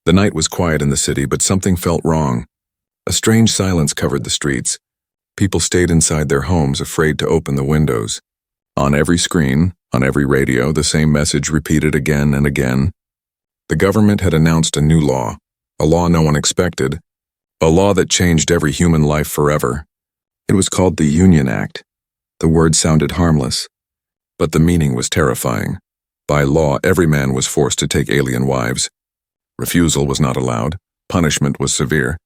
The night was quiet in the city, but something felt wrong. A strange silence covered the streets. People stayed inside their homes, afraid to open the windows. On every screen, on every radio, the same message repeated again and again. The government had announced a new law, a law no one expected, a law that changed every human life forever. It was called the Union Act. The word sounded harmless, but the meaning was terrifying. By law, every man was forced to take alien wives. Refusal was not allowed. Punishment was severe.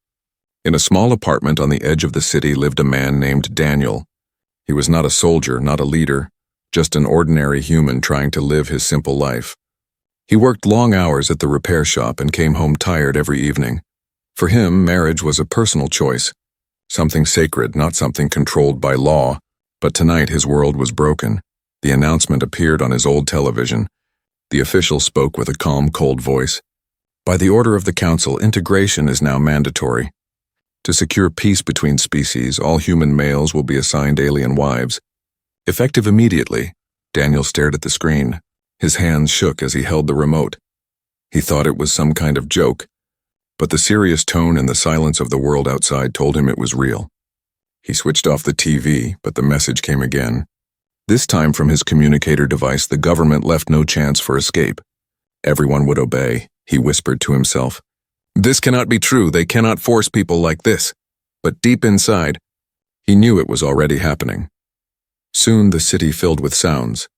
In a small apartment on the edge of the city lived a man named Daniel. He was not a soldier, not a leader, just an ordinary human trying to live his simple life. He worked long hours at the repair shop and came home tired every evening. For him, marriage was a personal choice, something sacred, not something controlled by law. But tonight his world was broken. The announcement appeared on his old television. The official spoke with a calm, cold voice. By the order of the council, integration is now mandatory. To secure peace between species, all human males will be assigned alien wives. Effective immediately, Daniel stared at the screen. His hands shook as he held the remote. He thought it was some kind of joke, but the serious tone and the silence of the world outside told him it was real. He switched off the TV, but the message came again. This time from his communicator device, the government left no chance for escape. Everyone would obey, he whispered to himself. This cannot be true, they cannot force people like this. But deep inside, he knew it was already happening. Soon the city filled with sounds.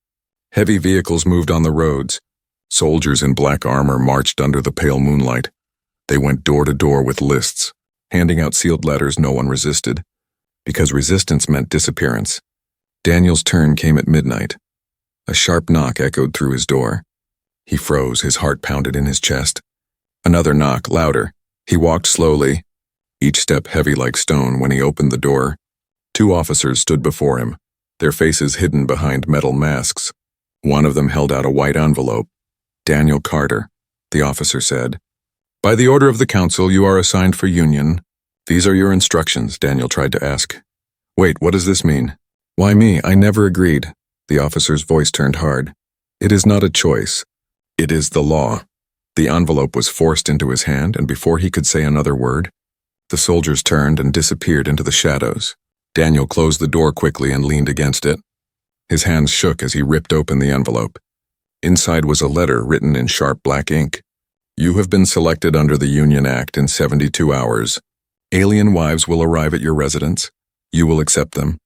Heavy vehicles moved on the roads. Soldiers in black armor marched under the pale moonlight. They went door to door with lists, handing out sealed letters no one resisted, because resistance meant disappearance. Daniel's turn came at midnight. A sharp knock echoed through his door. He froze, his heart pounded in his chest. Another knock, louder. He walked slowly, each step heavy like stone. When he opened the door, 2 officers stood before him, their faces hidden behind metal masks. One of them held out a white envelope. Daniel Carter, the officer said. By the order of the council, you are assigned for Union. These are your instructions, Daniel tried to ask. Wait, what does this mean? Why me? I never agreed. The officer's voice turned hard. It is not a choice. It is the law. The envelope was forced into his hand, and before he could say another word, the soldiers turned and disappeared into the shadows. Daniel closed the door quickly and leaned against it. His hands shook as he ripped open the envelope. Inside was a letter written in sharp black ink. You have been selected under the Union Act in 72 hours. Alien wives will arrive at your residence. You will accept them.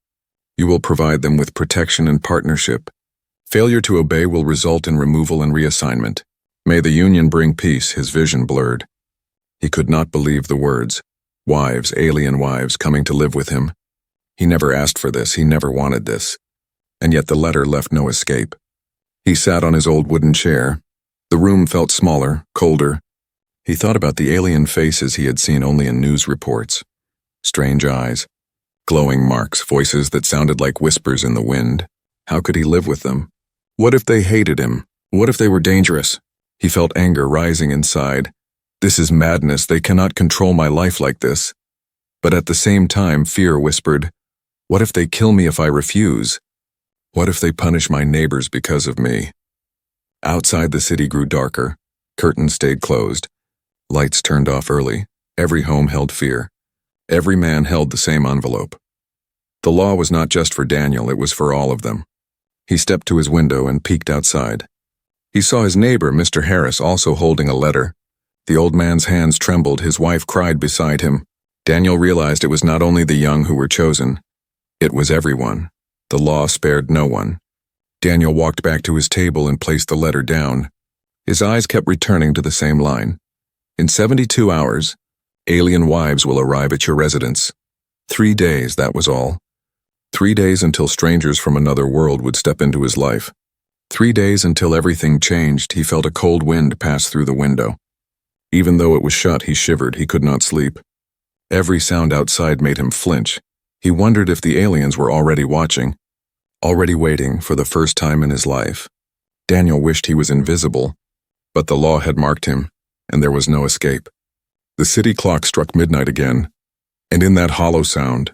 You will provide them with protection and partnership. Failure to obey will result in removal and reassignment. May the Union bring peace. His vision blurred. He could not believe the words. Wives, alien wives, coming to live with him. He never asked for this. He never wanted this. And yet the letter left no escape. He sat on his old wooden chair. The room felt smaller, colder. He thought about the alien faces he had seen only in news reports. Strange eyes, glowing marks, voices that sounded like whispers in the wind. How could he live with them? What if they hated him? What if they were dangerous? He felt anger rising inside. This is madness. They cannot control my life like this. But at the same time, fear whispered, what if they kill me if I refuse? What if they punish my neighbors because of me? Outside, the city grew darker. Curtains stayed closed. Lights turned off early. Every home held fear. Every man held the same envelope. The law was not just for Daniel, it was for all of them. He stepped to his window and peeked outside. He saw his neighbor, Mr. Harris, also holding a letter. The old man's hands trembled, his wife cried beside him. Daniel realized it was not only the young who were chosen. It was everyone. The law spared no one. Daniel walked back to his table and placed the letter down. His eyes kept returning to the same line. In 72 hours, alien wives will arrive at your residence. 3 days, that was all. 3 days until strangers from another world would step into his life. 3 days until everything changed. He felt a cold wind pass through the window. Even though it was shut, he shivered. He could not sleep. Every sound outside made him flinch. He wondered if the aliens were already watching, already waiting for the first time in his life. Daniel wished he was invisible, but the law had marked him, and there was no escape. The city clock struck midnight again, and in that hollow sound,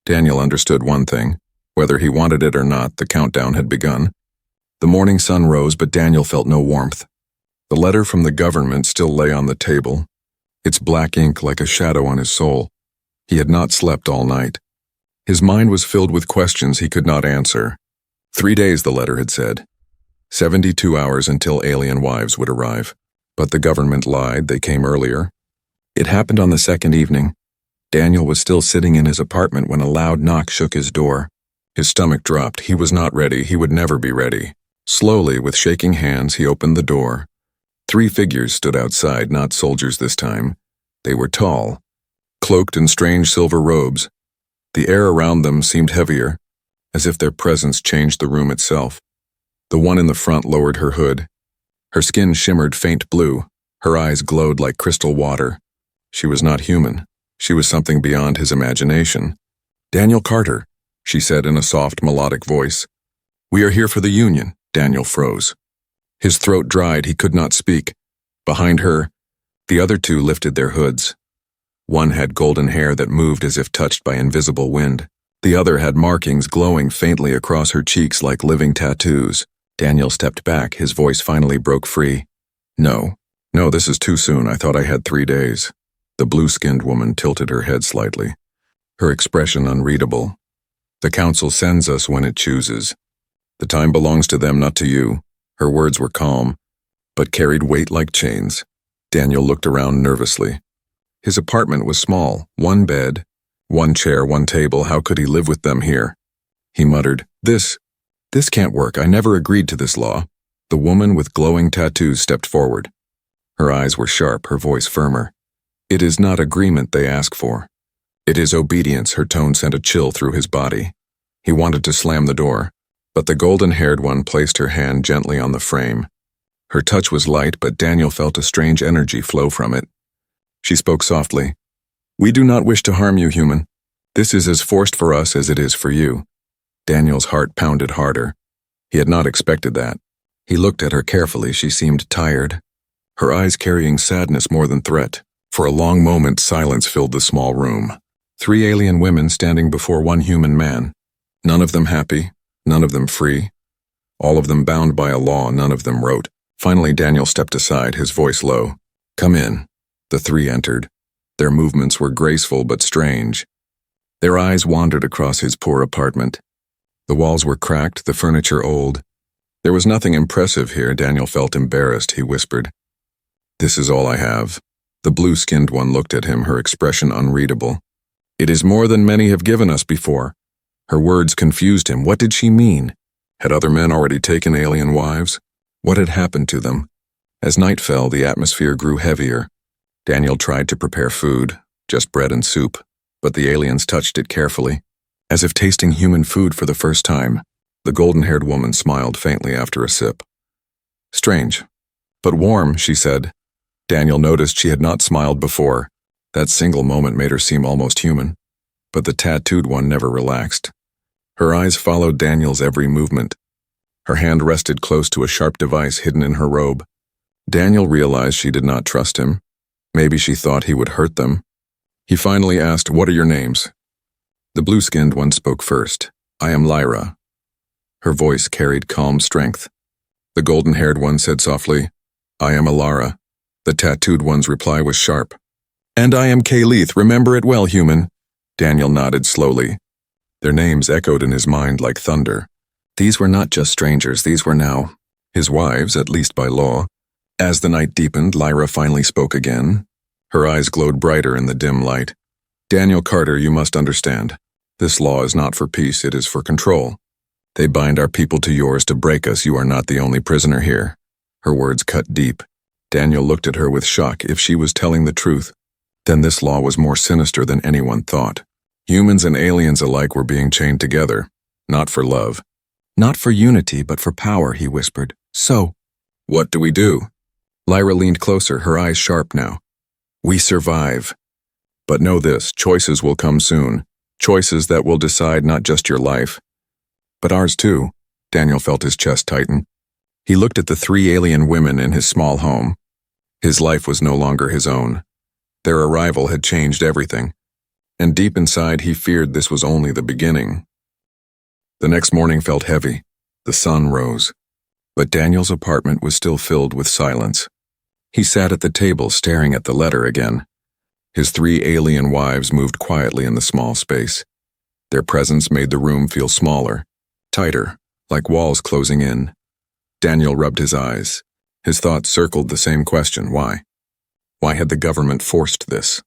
Daniel understood one thing. Whether he wanted it or not, the countdown had begun. The morning sun rose, but Daniel felt no warmth. The letter from the government still lay on the table, its black ink like a shadow on his soul. He had not slept all night. His mind was filled with questions he could not answer. 3 days, the letter had said. 72 hours until alien wives would arrive. But the government lied, they came earlier. It happened on the second evening. Daniel was still sitting in his apartment when a loud knock shook his door. His stomach dropped. He was not ready. He would never be ready. Slowly, with shaking hands, he opened the door. 3 figures stood outside, not soldiers this time. They were tall, cloaked in strange silver robes. The air around them seemed heavier, as if their presence changed the room itself. The one in the front lowered her hood. Her skin shimmered faint blue. Her eyes glowed like crystal water. She was not human. She was something beyond his imagination. "Daniel Carter," she said in a soft, melodic voice. "We are here for the Union." Daniel froze. His throat dried. He could not speak. Behind her, the other 2 lifted their hoods. One had golden hair that moved as if touched by invisible wind. The other had markings glowing faintly across her cheeks like living tattoos. Daniel stepped back. His voice finally broke free. No, this is too soon. I thought I had 3 days." The blue-skinned woman tilted her head slightly, her expression unreadable. "The council sends us when it chooses. The time belongs to them, not to you." Her words were calm, but carried weight like chains. Daniel looked around nervously. His apartment was small, 1 bed, 1 chair, 1 table. How could he live with them here? He muttered, This can't work. I never agreed to this law." The woman with glowing tattoos stepped forward. Her eyes were sharp, her voice firmer. "It is not agreement they ask for. It is obedience." Her tone sent a chill through his body. He wanted to slam the door, but the golden-haired one placed her hand gently on the frame. Her touch was light, but Daniel felt a strange energy flow from it. She spoke softly. "We do not wish to harm you, human. This is as forced for us as it is for you." Daniel's heart pounded harder. He had not expected that. He looked at her carefully. She seemed tired, her eyes carrying sadness more than threat. For a long moment, silence filled the small room. 3 alien women standing before 1 human man. None of them happy, none of them free. All of them bound by a law none of them wrote. Finally, Daniel stepped aside, his voice low. "Come in." The 3 entered. Their movements were graceful but strange. Their eyes wandered across his poor apartment. The walls were cracked, the furniture old. There was nothing impressive here. Daniel felt embarrassed. He whispered, "This is all I have." The blue-skinned one looked at him, her expression unreadable. "It is more than many have given us before." Her words confused him. What did she mean? Had other men already taken alien wives? What had happened to them? As night fell, the atmosphere grew heavier. Daniel tried to prepare food, just bread and soup, but the aliens touched it carefully, as if tasting human food for the first time. The golden-haired woman smiled faintly after a sip. "Strange, but warm," she said. Daniel noticed she had not smiled before. That single moment made her seem almost human. But the tattooed one never relaxed. Her eyes followed Daniel's every movement. Her hand rested close to a sharp device hidden in her robe. Daniel realized she did not trust him. Maybe she thought he would hurt them. He finally asked, "What are your names?" The blue-skinned one spoke first. "I am Lyra." Her voice carried calm strength. The golden-haired one said softly, "I am Alara." The tattooed one's reply was sharp. "And I am Kaleith. Remember it well, human." Daniel nodded slowly. Their names echoed in his mind like thunder. These were not just strangers. These were now his wives, at least by law. As the night deepened, Lyra finally spoke again. Her eyes glowed brighter in the dim light. "Daniel Carter, you must understand. This law is not for peace. It is for control. They bind our people to yours to break us. You are not the only prisoner here." Her words cut deep. Daniel looked at her with shock. If she was telling the truth, then this law was more sinister than anyone thought. Humans and aliens alike were being chained together, not for love. "Not for unity, but for power," he whispered. "So, what do we do?" Lyra leaned closer, her eyes sharp now. "We survive. But know this, choices will come soon. Choices that will decide not just your life, but ours too." Daniel felt his chest tighten. He looked at the 3 alien women in his small home. His life was no longer his own. Their arrival had changed everything, and deep inside he feared this was only the beginning. The next morning felt heavy. The sun rose, but Daniel's apartment was still filled with silence. He sat at the table staring at the letter again. His 3 alien wives moved quietly in the small space. Their presence made the room feel smaller, tighter, like walls closing in. Daniel rubbed his eyes. His thoughts circled the same question: why? Why had the government forced this?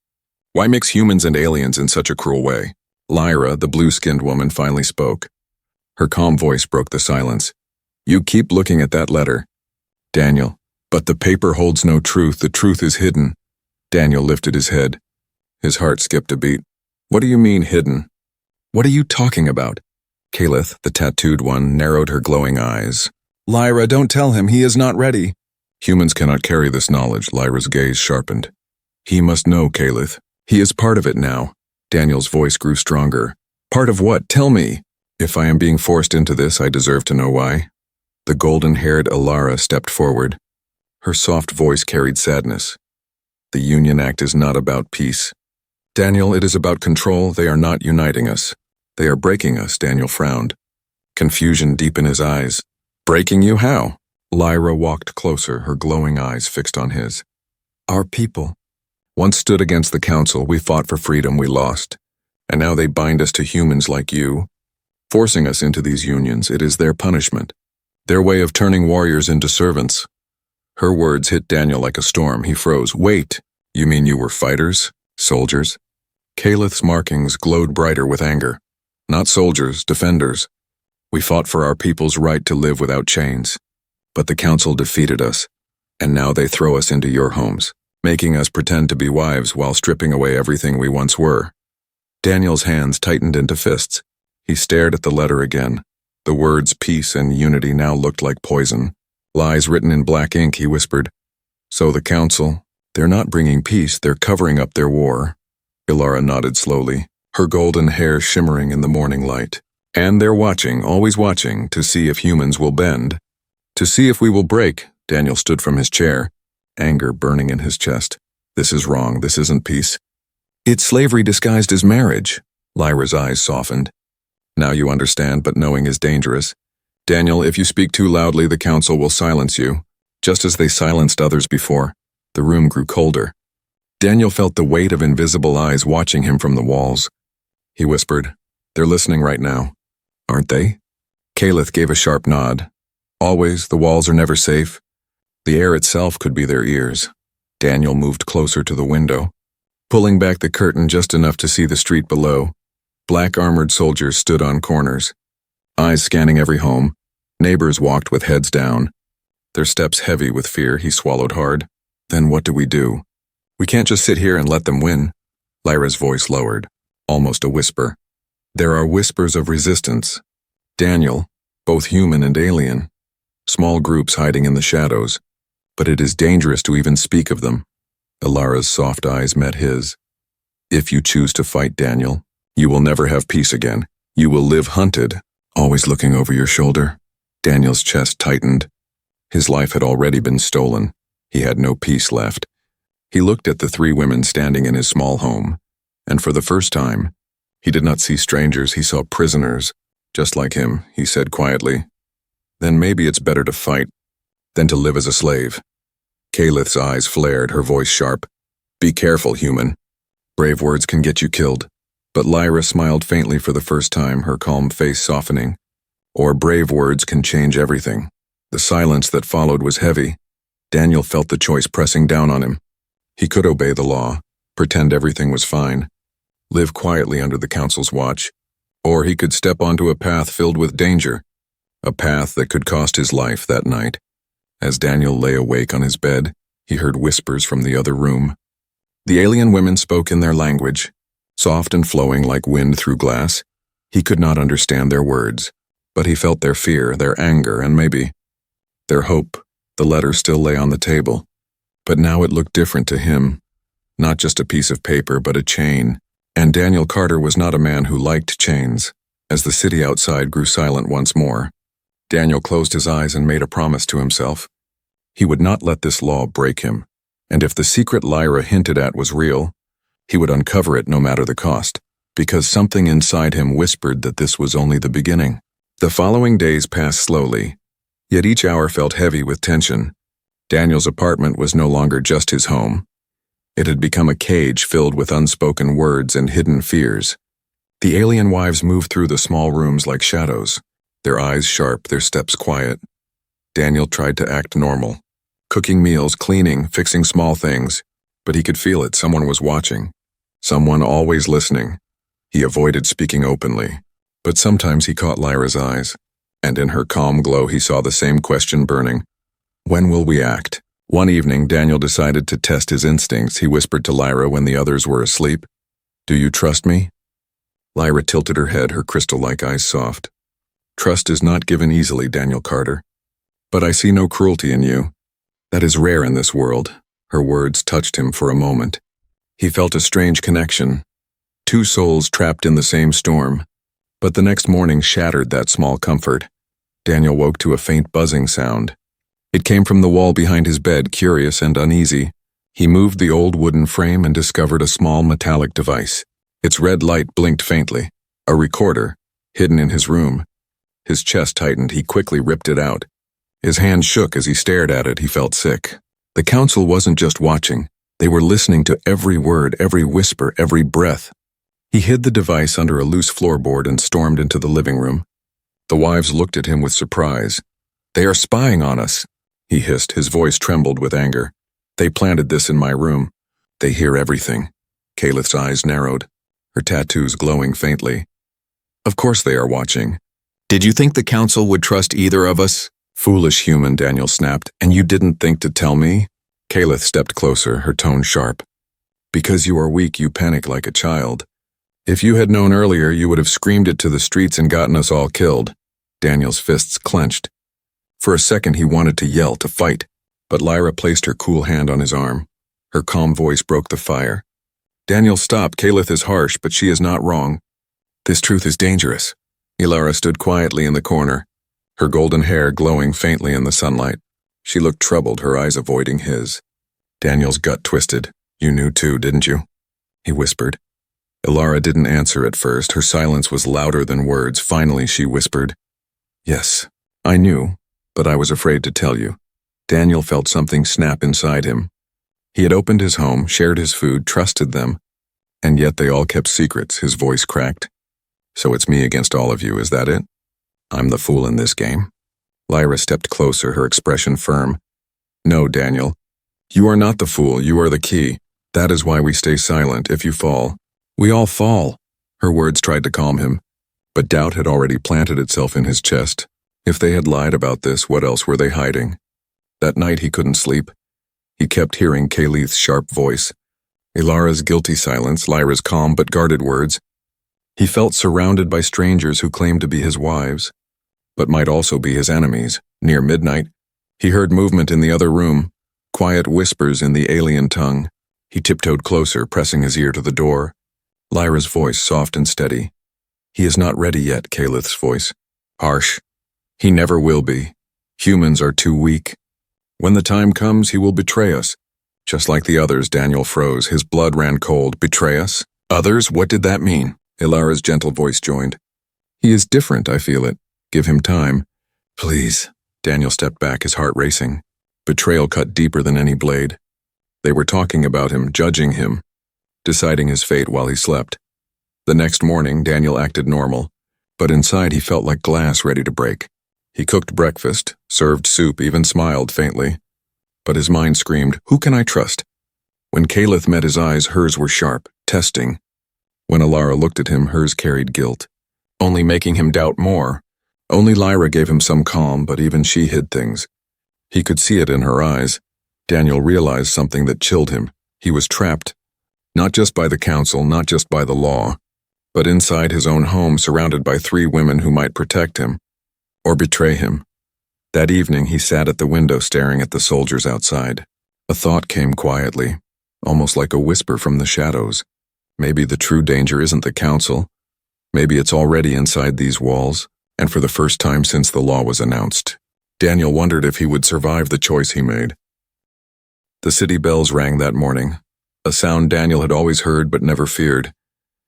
Why mix humans and aliens in such a cruel way? Lyra, the blue-skinned woman, finally spoke. Her calm voice broke the silence. You keep looking at that letter. Daniel, but the paper holds no truth. The truth is hidden. Daniel lifted his head. His heart skipped a beat. What do you mean, hidden? What are you talking about? Kalith, the tattooed one, narrowed her glowing eyes. Lyra, don't tell him. He is not ready. Humans cannot carry this knowledge. Lyra's gaze sharpened. He must know, Kalith. He is part of it now. Daniel's voice grew stronger. Part of what? Tell me. If I am being forced into this, I deserve to know why. The golden-haired Alara stepped forward. Her soft voice carried sadness. The Union Act is not about peace. Daniel, it is about control. They are not uniting us. They are breaking us, Daniel frowned. Confusion deep in his eyes. Breaking you how? Lyra walked closer, her glowing eyes fixed on his. Our people. Once stood against the council, we fought for freedom, we lost. And now they bind us to humans like you, forcing us into these unions. It is their punishment. Their way of turning warriors into servants. Her words hit Daniel like a storm. He froze. Wait, you mean you were fighters? Soldiers? Kalith's markings glowed brighter with anger. Not soldiers, defenders. We fought for our people's right to live without chains. But the council defeated us, and now they throw us into your homes, making us pretend to be wives while stripping away everything we once were. Daniel's hands tightened into fists. He stared at the letter again. The words peace and unity now looked like poison. Lies written in black ink, he whispered. So the council, they're not bringing peace, they're covering up their war. Ilara nodded slowly, her golden hair shimmering in the morning light. And they're watching, always watching, to see if humans will bend. To see if we will break. Daniel stood from his chair, anger burning in his chest. This is wrong, this isn't peace. It's slavery disguised as marriage. Lyra's eyes softened. Now you understand, but knowing is dangerous. Daniel, if you speak too loudly, the council will silence you, just as they silenced others before. The room grew colder. Daniel felt the weight of invisible eyes watching him from the walls. He whispered, they're listening right now. Aren't they? Kalith gave a sharp nod. Always, the walls are never safe. The air itself could be their ears. Daniel moved closer to the window, pulling back the curtain just enough to see the street below. Black armored soldiers stood on corners, eyes scanning every home. Neighbors walked with heads down. Their steps heavy with fear. He swallowed hard. Then what do? We can't just sit here and let them win. Lyra's voice lowered, almost a whisper. There are whispers of resistance. Daniel, both human and alien. Small groups hiding in the shadows. But it is dangerous to even speak of them. Alara's soft eyes met his. If you choose to fight, Daniel, you will never have peace again. You will live hunted, always looking over your shoulder. Daniel's chest tightened. His life had already been stolen. He had no peace left. He looked at the 3 women standing in his small home, and for the first time, he did not see strangers, he saw prisoners, just like him, he said quietly. Then maybe it's better to fight than to live as a slave. Kalith's eyes flared, her voice sharp. Be careful, human. Brave words can get you killed. But Lyra smiled faintly for the first time, her calm face softening. Or brave words can change everything. The silence that followed was heavy. Daniel felt the choice pressing down on him. He could obey the law, pretend everything was fine, live quietly under the council's watch, or he could step onto a path filled with danger, a path that could cost his life that night. As Daniel lay awake on his bed, he heard whispers from the other room. The alien women spoke in their language, soft and flowing like wind through glass. He could not understand their words, but he felt their fear, their anger, and maybe their hope. The letter still lay on the table, but now it looked different to him. Not just a piece of paper, but a chain. And Daniel Carter was not a man who liked chains. As the city outside grew silent once more, Daniel closed his eyes and made a promise to himself. He would not let this law break him, and if the secret Lyra hinted at was real, he would uncover it no matter the cost, because something inside him whispered that this was only the beginning. The following days passed slowly, yet each hour felt heavy with tension. Daniel's apartment was no longer just his home. It had become a cage filled with unspoken words and hidden fears. The alien wives moved through the small rooms like shadows, their eyes sharp, their steps quiet. Daniel tried to act normal, cooking meals, cleaning, fixing small things, but he could feel it. Someone was watching, someone always listening. He avoided speaking openly, but sometimes he caught Lyra's eyes, and in her calm glow he saw the same question burning. When will we act? One evening, Daniel decided to test his instincts. He whispered to Lyra when the others were asleep, "Do you trust me?" Lyra tilted her head, her crystal-like eyes soft. "Trust is not given easily, Daniel Carter. But I see no cruelty in you. That is rare in this world." Her words touched him for a moment. He felt a strange connection. Two souls trapped in the same storm. But the next morning shattered that small comfort. Daniel woke to a faint buzzing sound. It came from the wall behind his bed, curious and uneasy. He moved the old wooden frame and discovered a small metallic device. Its red light blinked faintly. A recorder, hidden in his room. His chest tightened. He quickly ripped it out. His hand shook as he stared at it. He felt sick. The council wasn't just watching. They were listening to every word, every whisper, every breath. He hid the device under a loose floorboard and stormed into the living room. The wives looked at him with surprise. "They are spying on us," he hissed. His voice trembled with anger. "They planted this in my room. They hear everything." Calith's eyes narrowed, her tattoos glowing faintly. "Of course they are watching. Did you think the council would trust either of us?" "Foolish human," Daniel snapped. "And you didn't think to tell me?" Calith stepped closer, her tone sharp. "Because you are weak, you panic like a child. If you had known earlier, you would have screamed it to the streets and gotten us all killed." Daniel's fists clenched. For a second he wanted to yell, to fight, but Lyra placed her cool hand on his arm. Her calm voice broke the fire. "Daniel, stop. Calith is harsh, but she is not wrong. This truth is dangerous." Ilara stood quietly in the corner, her golden hair glowing faintly in the sunlight. She looked troubled, her eyes avoiding his. Daniel's gut twisted. "You knew too, didn't you?" he whispered. Ilara didn't answer at first. Her silence was louder than words. Finally, she whispered, "Yes, I knew, but I was afraid to tell you." Daniel felt something snap inside him. He had opened his home, shared his food, trusted them, and yet they all kept secrets. His voice cracked. "So it's me against all of you, is that it? I'm the fool in this game?" Lyra stepped closer, her expression firm. "No, Daniel. You are not the fool, you are the key. That is why we stay silent. If you fall, we all fall." Her words tried to calm him, but doubt had already planted itself in his chest. If they had lied about this, what else were they hiding? That night he couldn't sleep. He kept hearing Calith's sharp voice, Ilara's guilty silence, Lyra's calm but guarded words. He felt surrounded by strangers who claimed to be his wives, but might also be his enemies. Near midnight, he heard movement in the other room, quiet whispers in the alien tongue. He tiptoed closer, pressing his ear to the door. Lyra's voice, soft and steady. "He is not ready yet," Calith's voice. Harsh. "He never will be. Humans are too weak. When the time comes, he will betray us." Just like the others, Daniel froze. His blood ran cold. Betray us? Others? What did that mean? Ilara's gentle voice joined. "He is different, I feel it. Give him time." "Please." Daniel stepped back, his heart racing. Betrayal cut deeper than any blade. They were talking about him, judging him, deciding his fate while he slept. The next morning, Daniel acted normal, but inside he felt like glass ready to break. He cooked breakfast, served soup, even smiled faintly. But his mind screamed, "Who can I trust?" When Calith met his eyes, hers were sharp, testing. When Ilara looked at him, hers carried guilt, only making him doubt more. Only Lyra gave him some calm, but even she hid things. He could see it in her eyes. Daniel realized something that chilled him. He was trapped, not just by the council, not just by the law, but inside his own home, surrounded by 3 women who might protect him or betray him. That evening, he sat at the window staring at the soldiers outside. A thought came quietly, almost like a whisper from the shadows. Maybe the true danger isn't the council. Maybe it's already inside these walls, and for the first time since the law was announced. Daniel wondered if he would survive the choice he made. The city bells rang that morning, a sound Daniel had always heard but never feared.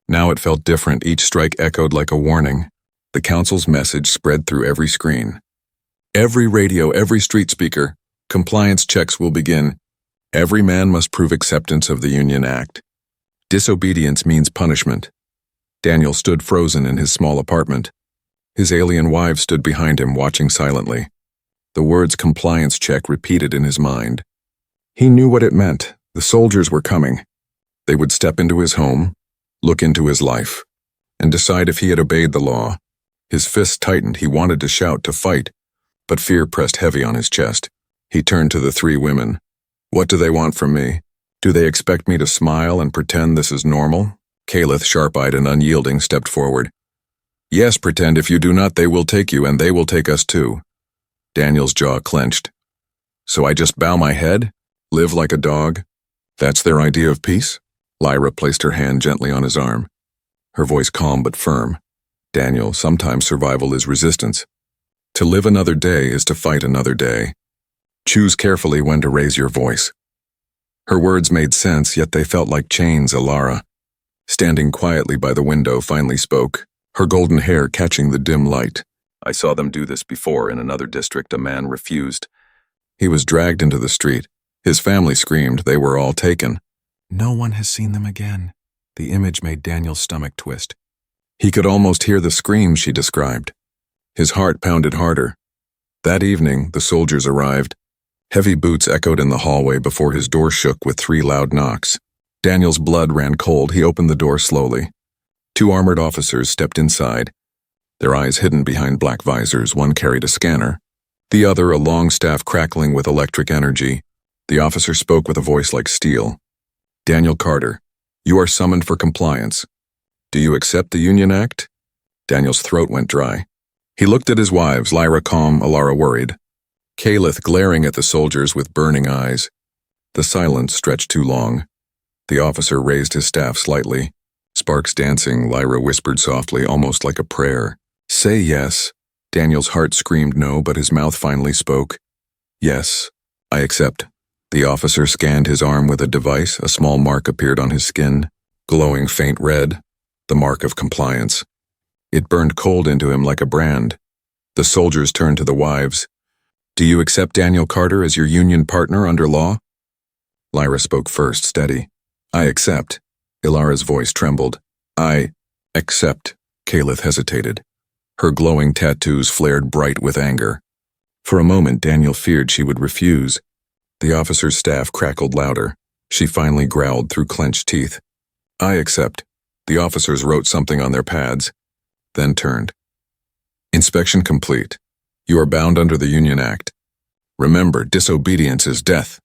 Now it felt different. Each strike echoed like a warning. The council's message spread through every screen, every radio, every street speaker. Compliance checks will begin. Every man must prove acceptance of the Union Act. Disobedience means punishment. Daniel stood frozen in his small apartment. His alien wife stood behind him, watching silently. The words compliance check repeated in his mind. He knew what it meant. The soldiers were coming. They would step into his home, look into his life, and decide if he had obeyed the law. His fists tightened. He wanted to shout, to fight, but fear pressed heavy on his chest. He turned to the three women. What do they want from me? Do they expect me to smile and pretend this is normal? Calith, sharp-eyed and unyielding, stepped forward. Yes, pretend. If you do not, they will take you, and they will take us too. Daniel's jaw clenched. So I just bow my head? Live like a dog? That's their idea of peace? Lyra placed her hand gently on his arm. Her voice calm but firm. Daniel, sometimes survival is resistance. To live another day is to fight another day. Choose carefully when to raise your voice. Her words made sense, yet they felt like chains. Alara, standing quietly by the window, finally spoke, her golden hair catching the dim light. I saw them do this before in another district. A man refused. He was dragged into the street. His family screamed. They were all taken. No one has seen them again. The image made Daniel's stomach twist. He could almost hear the screams she described. His heart pounded harder. That evening, the soldiers arrived. Heavy boots echoed in the hallway before his door shook with 3 loud knocks. Daniel's blood ran cold. He opened the door slowly. 2 armored officers stepped inside, their eyes hidden behind black visors. One carried a scanner, the other a long staff crackling with electric energy. The officer spoke with a voice like steel. Daniel Carter, you are summoned for compliance. Do you accept the Union Act? Daniel's throat went dry. He looked at his wives, Lyra calm, Alara worried. Calith glaring at the soldiers with burning eyes. The silence stretched too long. The officer raised his staff slightly. Sparks dancing, Lyra whispered softly, almost like a prayer. Say yes. Daniel's heart screamed no, but his mouth finally spoke. Yes, I accept. The officer scanned his arm with a device. A small mark appeared on his skin, glowing faint red, the mark of compliance. It burned cold into him like a brand. The soldiers turned to the wives. Do you accept Daniel Carter as your union partner under law? Lyra spoke first, steady. I accept. Ilara's voice trembled. I accept. Calith hesitated. Her glowing tattoos flared bright with anger. For a moment, Daniel feared she would refuse. The officer's staff crackled louder. She finally growled through clenched teeth. I accept. The officers wrote something on their pads, then turned. Inspection complete. You are bound under the Union Act. Remember, disobedience is death.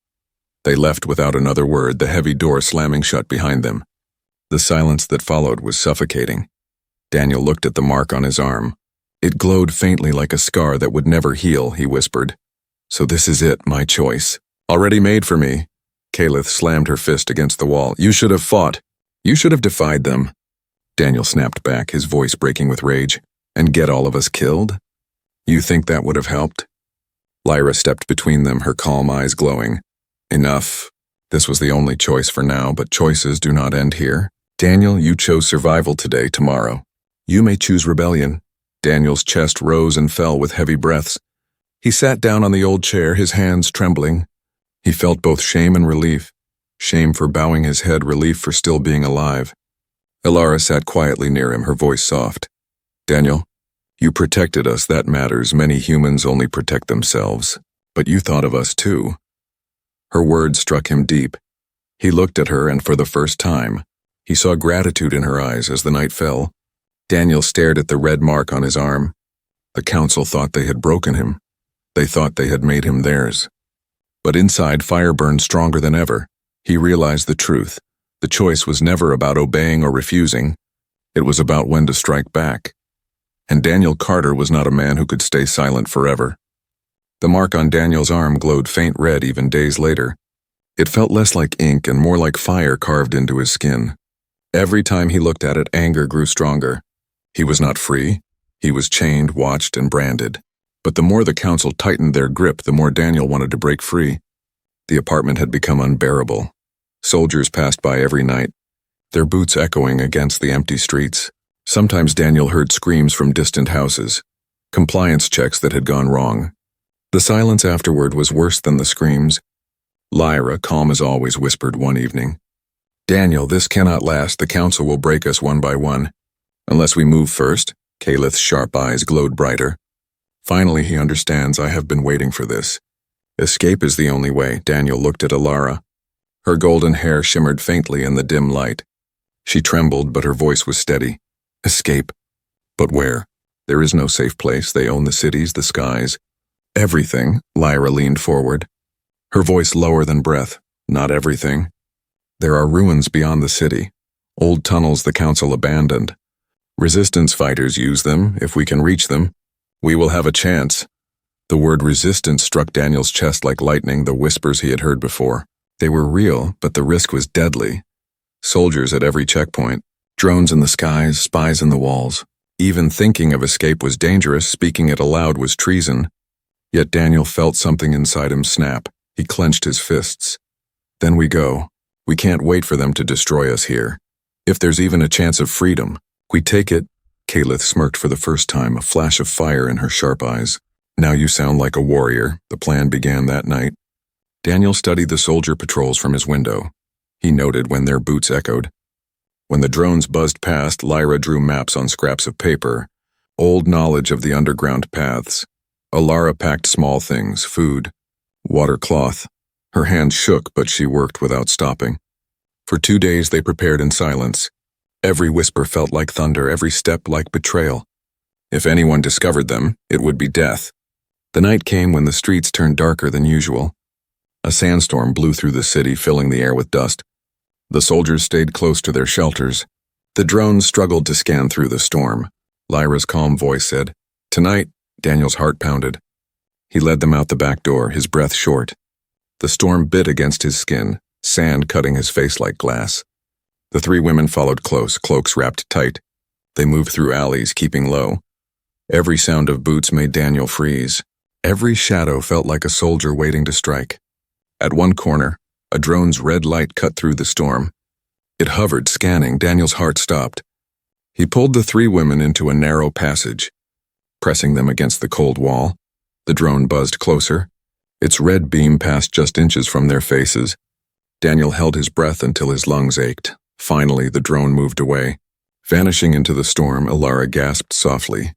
They left without another word, the heavy door slamming shut behind them. The silence that followed was suffocating. Daniel looked at the mark on his arm. It glowed faintly like a scar that would never heal, he whispered. So this is it, my choice. Already made for me. Calith slammed her fist against the wall. You should have fought. You should have defied them. Daniel snapped back, his voice breaking with rage. And get all of us killed? You think that would have helped? Lyra stepped between them, her calm eyes glowing. Enough. This was the only choice for now, but choices do not end here. Daniel, you chose survival today, tomorrow. You may choose rebellion. Daniel's chest rose and fell with heavy breaths. He sat down on the old chair, his hands trembling. He felt both shame and relief. Shame for bowing his head, relief for still being alive. Ilara sat quietly near him, her voice soft. Daniel, you protected us, that matters. Many humans only protect themselves. But you thought of us too. Her words struck him deep. He looked at her, and for the first time, he saw gratitude in her eyes as the night fell. Daniel stared at the red mark on his arm. The council thought they had broken him. They thought they had made him theirs. But inside, fire burned stronger than ever. He realized the truth. The choice was never about obeying or refusing. It was about when to strike back. And Daniel Carter was not a man who could stay silent forever. The mark on Daniel's arm glowed faint red even days later. It felt less like ink and more like fire carved into his skin. Every time he looked at it, anger grew stronger. He was not free. He was chained, watched, and branded. But the more the council tightened their grip, the more Daniel wanted to break free. The apartment had become unbearable. Soldiers passed by every night, their boots echoing against the empty streets. Sometimes Daniel heard screams from distant houses, compliance checks that had gone wrong. The silence afterward was worse than the screams. Lyra, calm as always, whispered one evening, "Daniel, this cannot last. The council will break us one by one. Unless we move first." Calith's sharp eyes glowed brighter. "Finally he understands. I have been waiting for this. Escape is the only way." Daniel looked at Alara. Her golden hair shimmered faintly in the dim light. She trembled, but her voice was steady. "Escape? But where? There is no safe place. They own the cities, the skies. Everything." Lyra leaned forward, her voice lower than breath. "Not everything. There are ruins beyond the city, old tunnels the council abandoned. Resistance fighters use them. If we can reach them, we will have a chance." The word resistance struck Daniel's chest like lightning, the whispers he had heard before. They were real, but the risk was deadly. Soldiers at every checkpoint, drones in the skies, spies in the walls. Even thinking of escape was dangerous, speaking it aloud was treason. Yet Daniel felt something inside him snap. He clenched his fists. "Then we go. We can't wait for them to destroy us here. If there's even a chance of freedom, we take it." Calith smirked for the first time, a flash of fire in her sharp eyes. "Now you sound like a warrior." The plan began that night. Daniel studied the soldier patrols from his window. He noted when their boots echoed. When the drones buzzed past, Lyra drew maps on scraps of paper, old knowledge of the underground paths. Alara packed small things, food, water, cloth. Her hands shook, but she worked without stopping. For 2 days they prepared in silence. Every whisper felt like thunder, every step like betrayal. If anyone discovered them, it would be death. The night came when the streets turned darker than usual. A sandstorm blew through the city, filling the air with dust. The soldiers stayed close to their shelters. The drones struggled to scan through the storm. Lyra's calm voice said, "Tonight." Daniel's heart pounded. He led them out the back door, his breath short. The storm bit against his skin, sand cutting his face like glass. The 3 women followed close, cloaks wrapped tight. They moved through alleys, keeping low. Every sound of boots made Daniel freeze. Every shadow felt like a soldier waiting to strike. At one corner, a drone's red light cut through the storm. It hovered, scanning. Daniel's heart stopped. He pulled the 3 women into a narrow passage, pressing them against the cold wall. The drone buzzed closer. Its red beam passed just inches from their faces. Daniel held his breath until his lungs ached. Finally, the drone moved away. Vanishing into the storm, Alara gasped softly.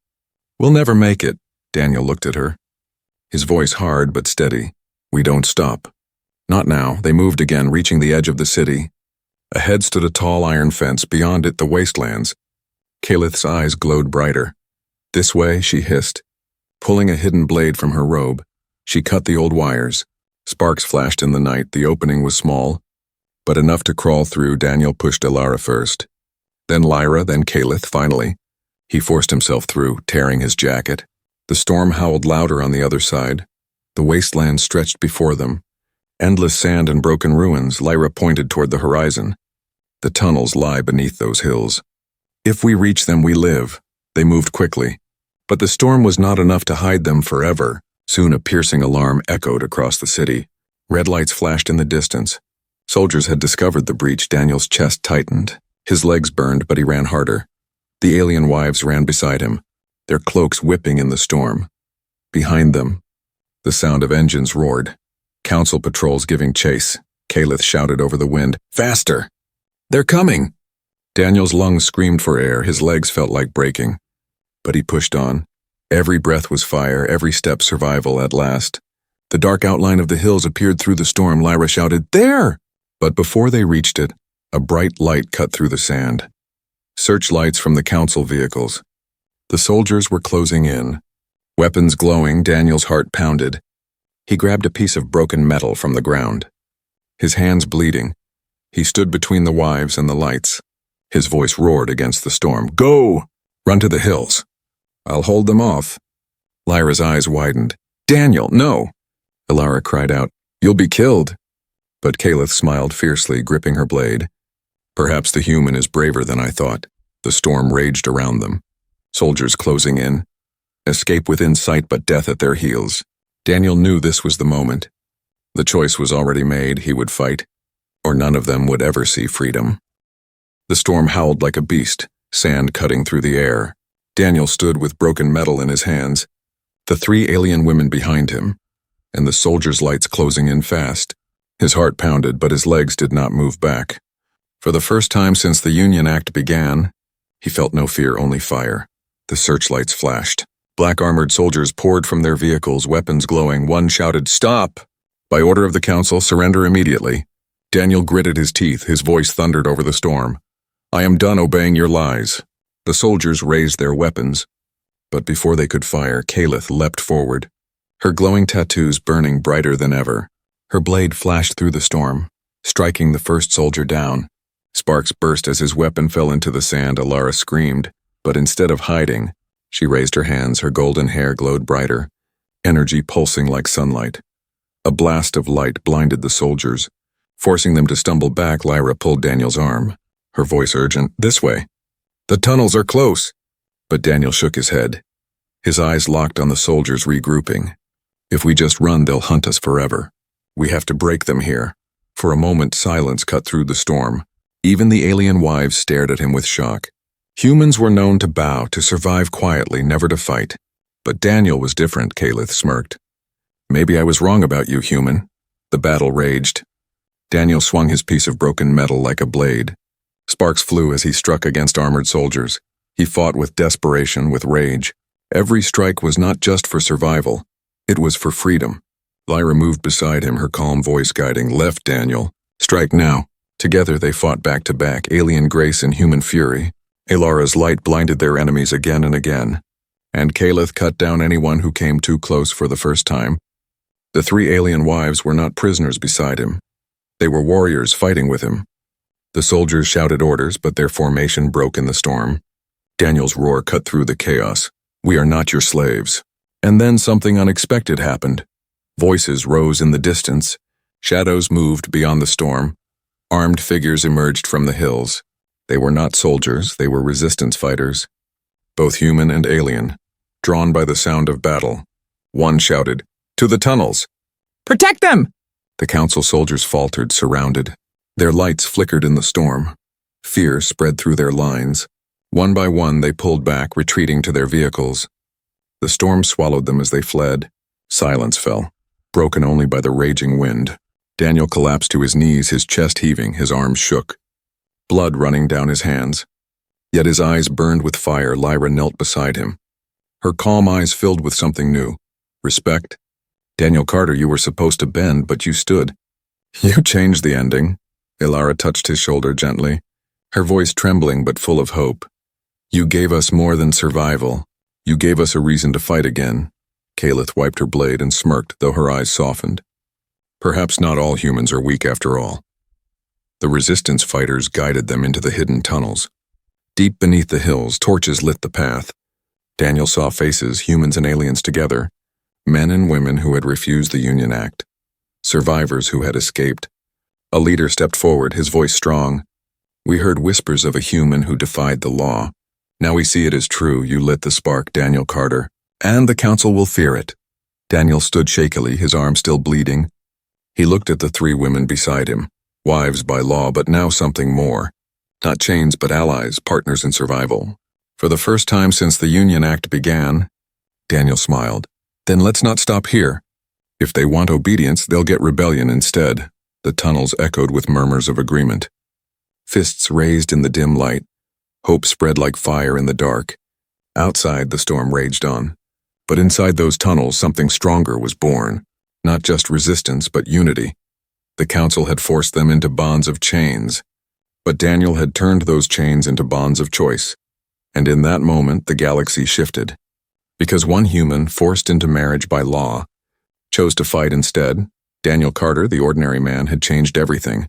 "We'll never make it." Daniel looked at her, his voice hard but steady. "We don't stop." Not now. They moved again, reaching the edge of the city. Ahead stood a tall iron fence, beyond it the wastelands. Calith's eyes glowed brighter. "This way," she hissed. Pulling a hidden blade from her robe, she cut the old wires. Sparks flashed in the night. The opening was small, but enough to crawl through. Daniel pushed Alara first. Then Lyra, then Calith, finally. He forced himself through, tearing his jacket. The storm howled louder on the other side. The wasteland stretched before them. Endless sand and broken ruins. Lyra pointed toward the horizon. "The tunnels lie beneath those hills. If we reach them, we live." They moved quickly. But the storm was not enough to hide them forever. Soon a piercing alarm echoed across the city. Red lights flashed in the distance. Soldiers had discovered the breach. Daniel's chest tightened. His legs burned, but he ran harder. The alien wives ran beside him, their cloaks whipping in the storm. Behind them, the sound of engines roared. Council patrols giving chase. Calith shouted over the wind, "Faster! They're coming!" Daniel's lungs screamed for air. His legs felt like breaking. But he pushed on. Every breath was fire, every step survival at last. The dark outline of the hills appeared through the storm. Lyra shouted, "There!" But before they reached it, a bright light cut through the sand. Searchlights from the council vehicles. The soldiers were closing in. Weapons glowing, Daniel's heart pounded. He grabbed a piece of broken metal from the ground. His hands bleeding, he stood between the wives and the lights. His voice roared against the storm. "Go! Run to the hills. I'll hold them off." Lyra's eyes widened. "Daniel, no!" Alara cried out. "You'll be killed." But Calith smiled fiercely, gripping her blade. "Perhaps the human is braver than I thought." The storm raged around them. Soldiers closing in. Escape within sight, but death at their heels. Daniel knew this was the moment. The choice was already made. He would fight, or none of them would ever see freedom. The storm howled like a beast, sand cutting through the air. Daniel stood with broken metal in his hands. The 3 alien women behind him, and the soldiers' lights closing in fast. His heart pounded, but his legs did not move back. For the first time since the Union Act began, he felt no fear, only fire. The searchlights flashed. Black armored soldiers poured from their vehicles, weapons glowing. One shouted, "Stop! By order of the council, surrender immediately." Daniel gritted his teeth. His voice thundered over the storm. "I am done obeying your lies." The soldiers raised their weapons, but before they could fire, Kalith leapt forward, her glowing tattoos burning brighter than ever. Her blade flashed through the storm, striking the first soldier down. Sparks burst as his weapon fell into the sand. Alara screamed, but instead of hiding, she raised her hands. Her golden hair glowed brighter, energy pulsing like sunlight. A blast of light blinded the soldiers. Forcing them to stumble back, Lyra pulled Daniel's arm, her voice urgent, "This way. The tunnels are close." But Daniel shook his head. His eyes locked on the soldiers regrouping. "If we just run, they'll hunt us forever. We have to break them here." For a moment, silence cut through the storm. Even the alien wives stared at him with shock. Humans were known to bow, to survive quietly, never to fight. But Daniel was different, Kalith smirked. "Maybe I was wrong about you, human." The battle raged. Daniel swung his piece of broken metal like a blade. Sparks flew as he struck against armored soldiers. He fought with desperation, with rage. Every strike was not just for survival. It was for freedom. Lyra moved beside him, her calm voice guiding. "Left, Daniel. Strike now." Together they fought back to back, alien grace and human fury. Alara's light blinded their enemies again and again, and Kalith cut down anyone who came too close for the first time. The three alien wives were not prisoners beside him. They were warriors fighting with him. The soldiers shouted orders, but their formation broke in the storm. Daniel's roar cut through the chaos. "We are not your slaves." And then something unexpected happened. Voices rose in the distance. Shadows moved beyond the storm. Armed figures emerged from the hills. They were not soldiers, they were resistance fighters, both human and alien, drawn by the sound of battle. One shouted, "To the tunnels!" "Protect them!" The council soldiers faltered, surrounded. Their lights flickered in the storm. Fear spread through their lines. One by one they pulled back, retreating to their vehicles. The storm swallowed them as they fled. Silence fell, broken only by the raging wind. Daniel collapsed to his knees, his chest heaving, his arms shook. Blood running down his hands. Yet his eyes burned with fire. Lyra knelt beside him. Her calm eyes filled with something new. Respect. "Daniel Carter, you were supposed to bend, but you stood." "You changed the ending." Alara touched his shoulder gently, her voice trembling but full of hope. "You gave us more than survival. You gave us a reason to fight again." Kalith wiped her blade and smirked, though her eyes softened. "Perhaps not all humans are weak after all." The resistance fighters guided them into the hidden tunnels. Deep beneath the hills, torches lit the path. Daniel saw faces, humans and aliens together, men and women who had refused the Union Act, survivors who had escaped. A leader stepped forward, his voice strong. "We heard whispers of a human who defied the law. Now we see it is true. You lit the spark, Daniel Carter, and the council will fear it." Daniel stood shakily, his arm still bleeding. He looked at the three women beside him, wives by law, but now something more. Not chains, but allies, partners in survival. For the first time since the Union Act began, Daniel smiled. "Then let's not stop here. If they want obedience, they'll get rebellion instead." The tunnels echoed with murmurs of agreement. Fists raised in the dim light. Hope spread like fire in the dark. Outside, the storm raged on. But inside those tunnels, something stronger was born. Not just resistance, but unity. The council had forced them into bonds of chains, but Daniel had turned those chains into bonds of choice. And in that moment, the galaxy shifted. Because one human, forced into marriage by law, chose to fight instead, Daniel Carter, the ordinary man, had changed everything.